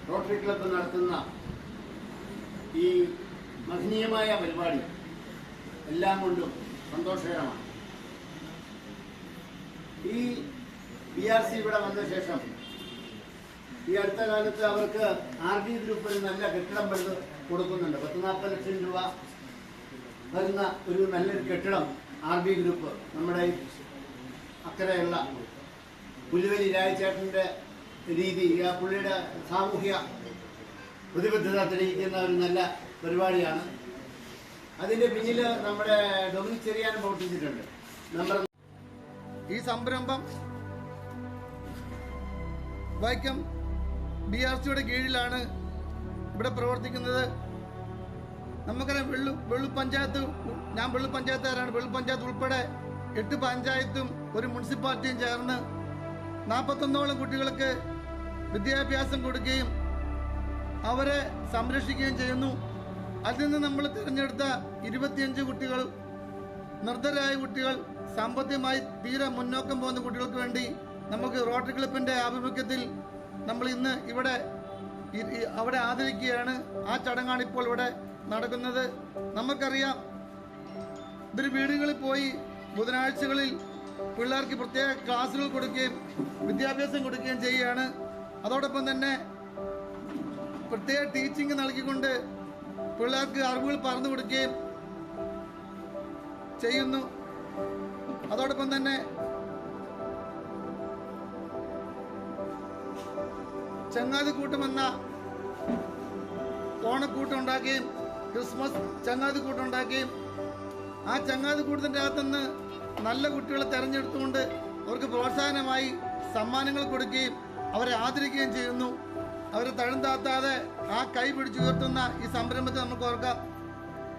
Rotary club നടത്തുന്ന ഈ മഹനീയമായ പരിപാടി എല്ലാം കൊണ്ടും സന്തോഷകരമാണ്. ഈ BRC ഇവിടെ വന്ന ശേഷം ഈ അടുത്ത കാലത്ത് അവർക്ക് RD ഗ്രൂപ്പ് ഒരു നല്ല കെട്ടിടം പണിത് കൊടുക്കുന്നുണ്ട്. 10-40 ലക്ഷം രൂപ വരുന്ന ഒരു നല്ലൊരു കെട്ടിടം RD ഗ്രൂപ്പ് നമ്മുടെ അക്കരെയുള്ള പുലിവലി രാജചേട്ടൻ്റെ രീതി, ആ പുള്ളിയുടെ സാമൂഹ്യ പ്രതിബദ്ധത തെളിയിക്കുന്ന ഒരു നല്ല പരിപാടിയാണ്. അതിൻ്റെ പിന്നിൽ നമ്മുടെ ഡൊമിനിക് ചെറിയാനും പ്രവർത്തിച്ചിട്ടുണ്ട്. ഈ സംരംഭം വൈക്കം BRCയുടെ കീഴിലാണ് ഇവിടെ പ്രവർത്തിക്കുന്നത്. നമുക്കറിയാം വെള്ളൂർ പഞ്ചായത്ത്, ഞാൻ വെള്ളൂർ പഞ്ചായത്തുകാരാണ്. വെള്ളൂർ പഞ്ചായത്ത് ഉൾപ്പെടെ 8 പഞ്ചായത്തും ഒരു മുനിസിപ്പാലിറ്റിയും ചേർന്ന് 41ഓളം കുട്ടികൾക്ക് വിദ്യാഭ്യാസം കൊടുക്കുകയും അവരെ സംരക്ഷിക്കുകയും ചെയ്യുന്നു. അതിൽ നിന്ന് നമ്മൾ തിരഞ്ഞെടുത്ത 25 കുട്ടികൾ, നിർദ്ധരായ കുട്ടികൾ, സാമ്പത്തികമായി തീരെ മുന്നോക്കം പോകുന്ന കുട്ടികൾക്ക് വേണ്ടി നമുക്ക് റോട്ടറി ക്ലബിൻ്റെ ആഭിമുഖ്യത്തിൽ നമ്മൾ ഇന്ന് അവിടെ ആദരിക്കുകയാണ്. ആ ചടങ്ങാണ് ഇപ്പോൾ ഇവിടെ നടക്കുന്നത്. നമുക്കറിയാം, ഇവർ വീടുകളിൽ പോയി ബുധനാഴ്ചകളിൽ പിള്ളേർക്ക് പ്രത്യേക ക്ലാസ്സുകൾ കൊടുക്കുകയും വിദ്യാഭ്യാസം കൊടുക്കുകയും ചെയ്യുകയാണ്. അതോടൊപ്പം തന്നെ പ്രത്യേക ടീച്ചിങ് നൽകിക്കൊണ്ട് പിള്ളേർക്ക് അറിവുകൾ പറഞ്ഞു കൊടുക്കുകയും ചെയ്യുന്നു. അതോടൊപ്പം തന്നെ ചങ്ങാതിക്കൂട്ടമെന്ന ഓണക്കൂട്ടം ഉണ്ടാക്കുകയും ക്രിസ്മസ് ചങ്ങാതിക്കൂട്ടം ഉണ്ടാക്കുകയും ആ ചങ്ങാതിക്കൂട്ടത്തിൻ്റെ അകത്തുനിന്ന് നല്ല കുട്ടികളെ തിരഞ്ഞെടുത്തുകൊണ്ട് അവർക്ക് പ്രോത്സാഹനമായി സമ്മാനങ്ങൾ കൊടുക്കുകയും അവരെ ആദരിക്കുകയും ചെയ്യുന്നു. അവരെ തഴും താത്താതെ ആ കൈ പിടിച്ചുയർത്തുന്ന ഈ സംരംഭത്തെ നമുക്ക് ഓർക്കാം.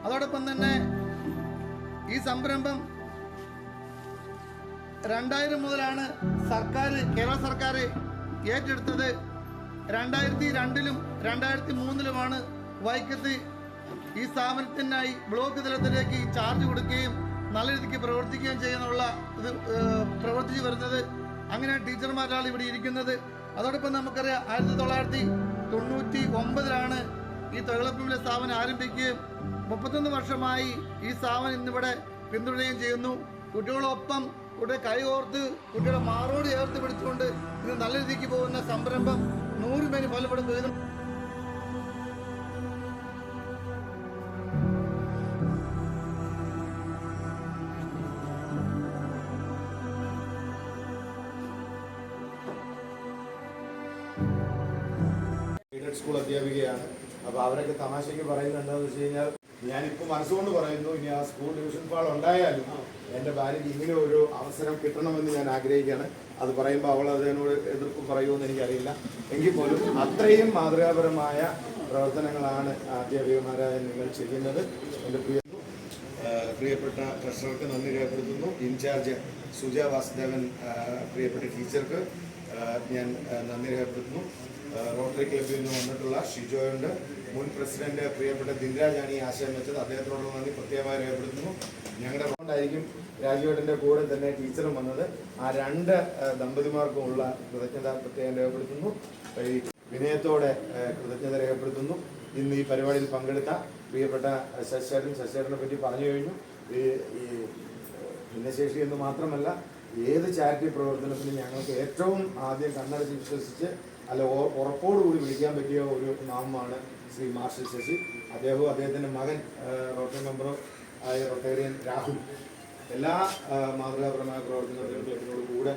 അതോടൊപ്പം തന്നെ ഈ സംരംഭം 2000 മുതലാണ് കേരള സർക്കാർ ഏറ്റെടുത്തത്. 2002-ലും 2003-ലുമാണ് വൈക്കത്ത് ഈ സ്ഥാപനത്തിനായി ബ്ലോക്ക് തലത്തിലേക്ക് ചാർജ് കൊടുക്കുകയും നല്ല രീതിക്ക് പ്രവർത്തിക്കുകയും ചെയ്യുന്നുള്ള ഇത് പ്രവർത്തിച്ചു വരുന്നത്. അങ്ങനെയാണ് ടീച്ചർമാരാണ് ഇവിടെ ഇരിക്കുന്നത്. അതോടൊപ്പം നമുക്കറിയാം 1999-ലാണ് ഈ തൊഴിലുറപ്പിലെ സ്ഥാപനം ആരംഭിക്കുകയും 31 വർഷമായി ഈ സ്ഥാപനം ഇന്നിവിടെ പിന്തുടരുകയും ചെയ്യുന്നു. കുട്ടികളൊപ്പം കുട്ടിയെ കൈകോർത്ത് കുട്ടിയുടെ മാറോട് ചേർത്ത് പിടിച്ചുകൊണ്ട് ഇത് നല്ല രീതിക്ക് പോകുന്ന സംരംഭം 100 പേര് ഫലപ്പെടും വിധം സ്കൂൾ അധ്യാപികയാണ്. അപ്പോൾ അവരൊക്കെ തമാശയ്ക്ക് പറയുന്നത് എന്താണെന്ന് വെച്ച് കഴിഞ്ഞാൽ, ഞാനിപ്പോൾ മനസ്സുകൊണ്ട് പറയുന്നു, ഇനി ആ സ്കൂൾ ഡിവിഷൻ ഫാൾ ഉണ്ടായാലും എൻ്റെ ഭാര്യയ്ക്ക് ഇങ്ങനെ ഒരു അവസരം കിട്ടണമെന്ന് ഞാൻ ആഗ്രഹിക്കുകയാണ്. അത് പറയുമ്പോൾ അവൾ അതിനോട് എതിർപ്പ് പറയുമെന്ന് എനിക്കറിയില്ല. എങ്കിൽ പോലും അത്രയും മാതൃകാപരമായ പ്രവർത്തനങ്ങളാണ് അധ്യാപികമാരായ നിങ്ങൾ ചെയ്യുന്നത്. എൻ്റെ പ്രിയപ്പെട്ട ട്രഷറർക്ക് നന്ദി രേഖപ്പെടുത്തുന്നു. ഇൻചാർജ് സുജ വാസുദേവൻ പ്രിയപ്പെട്ട ടീച്ചർക്ക് ഞാൻ നന്ദി രേഖപ്പെടുത്തുന്നു. റോട്ടറി ക്ലബ്ബിൽ നിന്ന് വന്നിട്ടുള്ള ഷിജോയുണ്ട്, മുൻ പ്രസിഡന്റ് പ്രിയപ്പെട്ട ദിൻരാജാണ് ഈ ആശയം വെച്ചത്. അദ്ദേഹത്തോടുള്ള നന്ദി പ്രത്യേകമായി രേഖപ്പെടുത്തുന്നു. ഞങ്ങളുടെ കൊണ്ടായിരിക്കും രാജുവേട്ടൻ്റെ കൂടെ തന്നെ ടീച്ചറും വന്നത്. ആ 2 ദമ്പതിമാർക്കുമുള്ള കൃതജ്ഞത പ്രത്യേകം രേഖപ്പെടുത്തുന്നു. വിനയത്തോടെ കൃതജ്ഞത രേഖപ്പെടുത്തുന്നു. ഇന്ന് ഈ പരിപാടിയിൽ പങ്കെടുത്ത പ്രിയപ്പെട്ട ശശിചേട്ടനെ പറ്റി പറഞ്ഞു കഴിഞ്ഞു. ഈ ഭിന്നശേഷി എന്ന് മാത്രമല്ല, ഏത് ചാരിറ്റി പ്രവർത്തനത്തിനും ഞങ്ങൾക്ക് ഏറ്റവും ആദ്യം കണ്ണടച്ച് വിശ്വസിച്ച് ഉറപ്പോടുകൂടി വിളിക്കാൻ പറ്റിയ ഒരു നാമമാണ് ശ്രീ മാർഷൽ ശശി. അദ്ദേഹവും അദ്ദേഹത്തിൻ്റെ മകൻ റോട്ടറി മെമ്പറും ആയ റൊട്ടേറിയൻ രാഹുൽ എല്ലാ മാതൃകാപരമായ പ്രവർത്തനത്തിനും കൂടെ